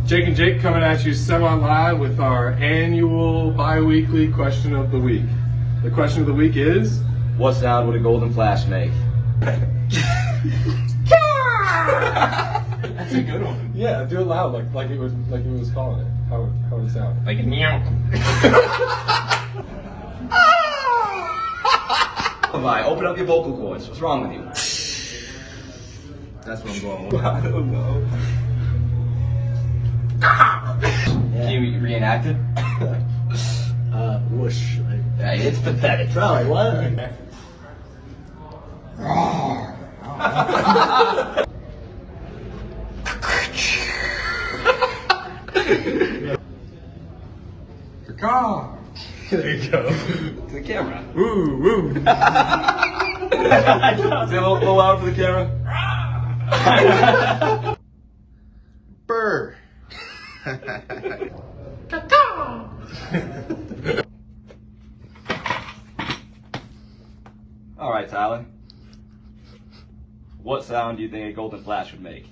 Jake and Jake coming at you semi-live with our annual bi-weekly question of the week. The question of the week is... What sound would a golden flash make? That's a good one. Yeah, do it loud, like it was calling it. How would it sound? Like a meow. Levi, open up your vocal cords. What's wrong with you? That's what I'm going with. I don't know. Can you reenact it? Whoosh. Yeah, it's pathetic. Try what? Caw. There you go. To the camera. Woo, woo. Say a little louder for the camera. Burr. All right, Tyler. What sound do you think a golden flash would make?